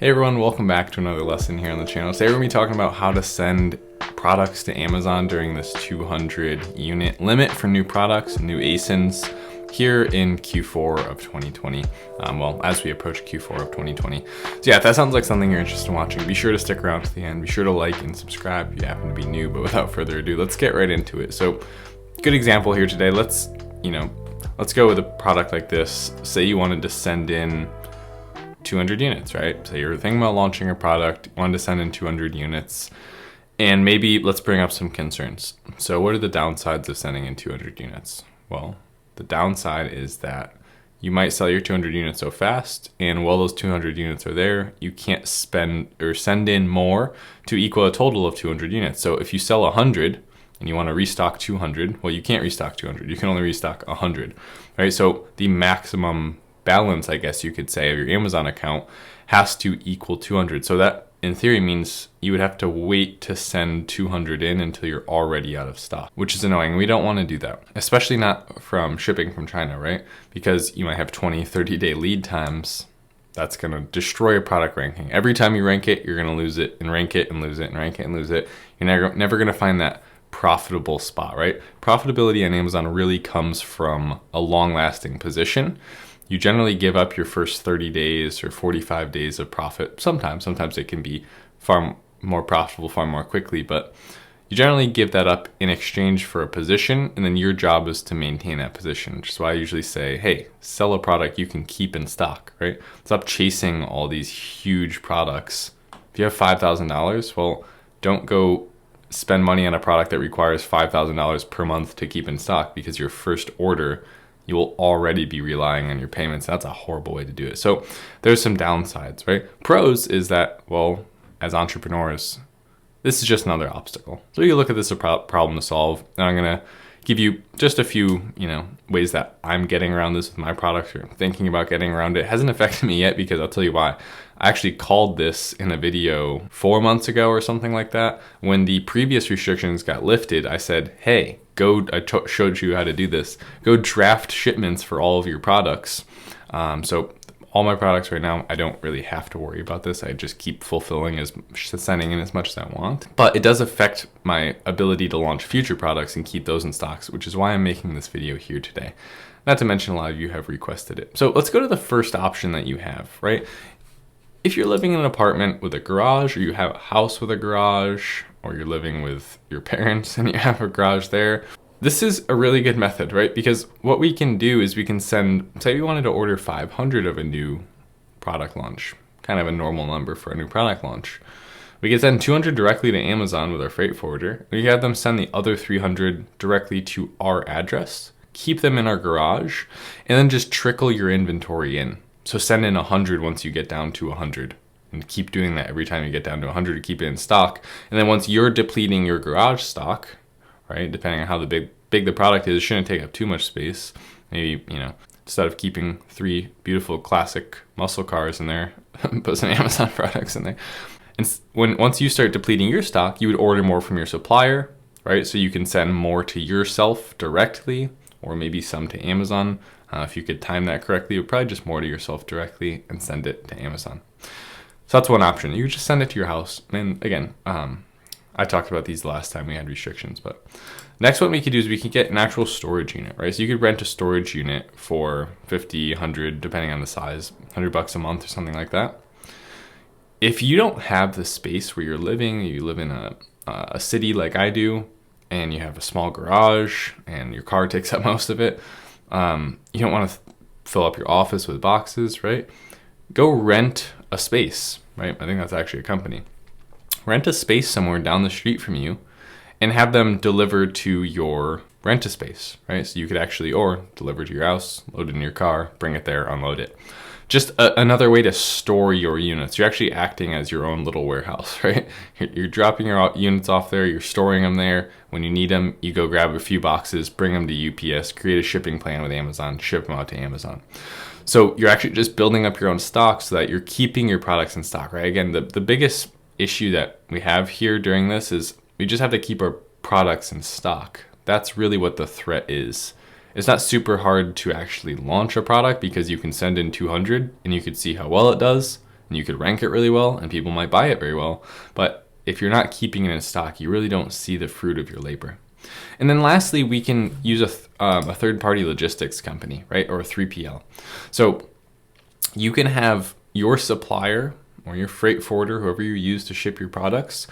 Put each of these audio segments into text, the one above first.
Hey everyone, welcome back to another lesson here on the channel. Today we're going to be talking about how to send products to Amazon during this 200 unit limit for new products, new ASINs here in Q4 of 2020. As we approach Q4 of 2020. So yeah, if that sounds like something you're interested in watching, be sure to stick around to the end. Be sure to like and subscribe if you happen to be new, but without further ado, let's get right into it. So good example here today. Let's go with a product like this. Say you wanted to send in 200 units, right? So you're thinking about launching a product, you wanted to send in 200 units, and maybe let's bring up some concerns. So what are the downsides of sending in 200 units? Well, the downside is that you might sell your 200 units so fast, and while those 200 units are there, you can't spend or send in more to equal a total of 200 units. So if you sell 100 and you want to restock 200, well, you can't restock 200. You can only restock 100, right? So the maximum balance, I guess you could say, of your Amazon account has to equal 200. So that in theory means you would have to wait to send 200 in until you're already out of stock, which is annoying. We don't want to do that, especially not from shipping from China, right? Because you might have 20, 30-day lead times. That's going to destroy your product ranking. Every time you rank it, you're going to lose it and rank it and lose it and rank it and lose it. You're never going to find that profitable spot, right? Profitability on Amazon really comes from a long-lasting position. You generally give up your first 30 days or 45 days of profit. Sometimes it can be far more profitable far more quickly, but you generally give that up in exchange for a position, and then your job is to maintain that position, which is why I usually say, hey, sell a product you can keep in stock, right? Stop chasing all these huge products. If you have $5,000, well, don't go spend money on a product that requires $5,000 per month to keep in stock, because your first order you will already be relying on your payments. That's a horrible way to do it. So there's some downsides, right? Pros is that, well, as entrepreneurs, this is just another obstacle. So you look at this as a problem to solve, and I'm gonna give you just a few, ways that I'm getting around this with my products or thinking about getting around it. It hasn't affected me yet, because I'll tell you why. I actually called this in a video 4 months ago or something like that. When the previous restrictions got lifted, I said, hey, showed you how to do this. Go draft shipments for all of your products. So all my products right now, I don't really have to worry about this. I just keep sending in as much as I want. But it does affect my ability to launch future products and keep those in stocks, which is why I'm making this video here today. Not to mention a lot of you have requested it. So let's go to the first option that you have, right? If you're living in an apartment with a garage, or you have a house with a garage, or you're living with your parents and you have a garage there, this is a really good method, right? Because what we can do is we can send, say we wanted to order 500 of a new product launch, kind of a normal number for a new product launch. We can send 200 directly to Amazon with our freight forwarder. We can have them send the other 300 directly to our address, keep them in our garage, and then just trickle your inventory in. So send in 100 once you get down to 100. And keep doing that every time you get down to 100 to keep it in stock. And then once you're depleting your garage stock, right, depending on how big the product is, it shouldn't take up too much space. Maybe, instead of keeping 3 beautiful classic muscle cars in there, put some Amazon products in there. And once you start depleting your stock, you would order more from your supplier, right? So you can send more to yourself directly, or maybe some to Amazon. If you could time that correctly, it would probably just more to yourself directly and send it to Amazon. So that's one option. You just send it to your house. And again, I talked about these last time we had restrictions, but next one we could do is we could get an actual storage unit, right? So you could rent a storage unit for 50, 100, depending on the size, $100 a month or something like that. If you don't have the space where you're living, you live in a city like I do, and you have a small garage and your car takes up most of it, you don't want to fill up your office with boxes, right? Go rent a space, right? I think that's actually a company. Rent a space somewhere down the street from you and have them delivered to your rent-a-space, right? So you could actually, or deliver to your house, load it in your car, bring it there, unload it. Just another way to store your units. You're actually acting as your own little warehouse, right? You're dropping your units off there, you're storing them there. When you need them, you go grab a few boxes, bring them to UPS, create a shipping plan with Amazon, ship them out to Amazon. So you're actually just building up your own stock so that you're keeping your products in stock, right? Again, the biggest issue that we have here during this is we just have to keep our products in stock. That's really what the threat is. It's not super hard to actually launch a product because you can send in 200 and you can see how well it does, and you could rank it really well and people might buy it very well. But if you're not keeping it in stock, you really don't see the fruit of your labor. And then lastly, we can use a third-party logistics company, right? Or a 3PL. So you can have your supplier or your freight forwarder, whoever you use to ship your products,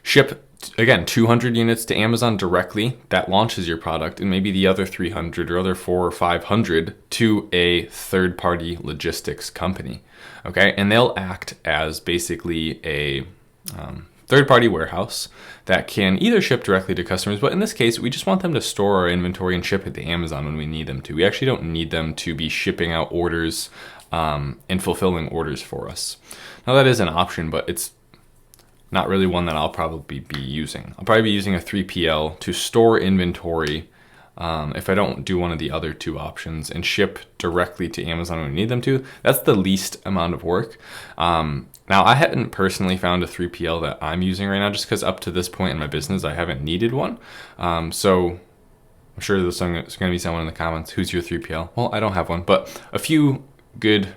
ship, again, 200 units to Amazon directly. That launches your product, and maybe the other 300 or other 400 or 500 to a third-party logistics company, okay? And they'll act as basically a third-party warehouse that can either ship directly to customers, but in this case, we just want them to store our inventory and ship it to Amazon when we need them to. We actually don't need them to be shipping out orders and fulfilling orders for us. Now that is an option, but it's not really one that I'll probably be using. I'll probably be using a 3PL to store inventory if I don't do one of the other two options, and ship directly to Amazon when we need them to. That's the least amount of work. Now, I haven't personally found a 3PL that I'm using right now, just because up to this point in my business, I haven't needed one. So I'm sure there's going to be someone in the comments, who's your 3PL? Well, I don't have one, but a few good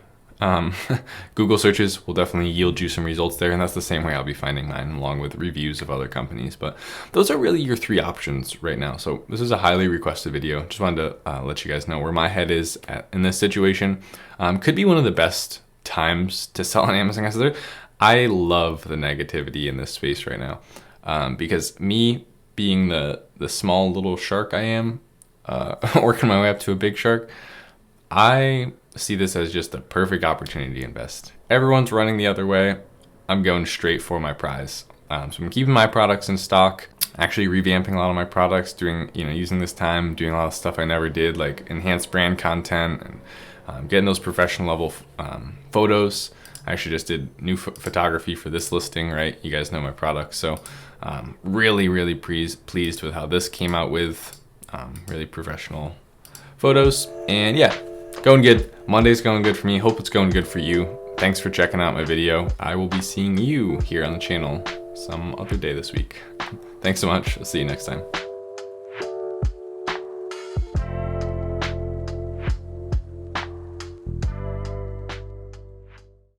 Google searches will definitely yield you some results there, and that's the same way I'll be finding mine, along with reviews of other companies. But those are really your three options right now. So this is a highly requested video. Just wanted to let you guys know where my head is in this situation. Could be one of the best times to sell on Amazon. I love the negativity in this space right now, because me being the small little shark I am, working my way up to a big shark, I see this as just a perfect opportunity to invest. Everyone's running the other way. I'm going straight for my prize. So I'm keeping my products in stock, actually revamping a lot of my products, using this time, doing a lot of stuff I never did, like enhanced brand content and getting those professional level photos. I actually just did new photography for this listing, right? You guys know my products. So really, really pleased with how this came out with really professional photos. And yeah, going good. Monday's going good for me. Hope it's going good for you. Thanks for checking out my video. I will be seeing you here on the channel some other day this week. Thanks so much. I'll see you next time.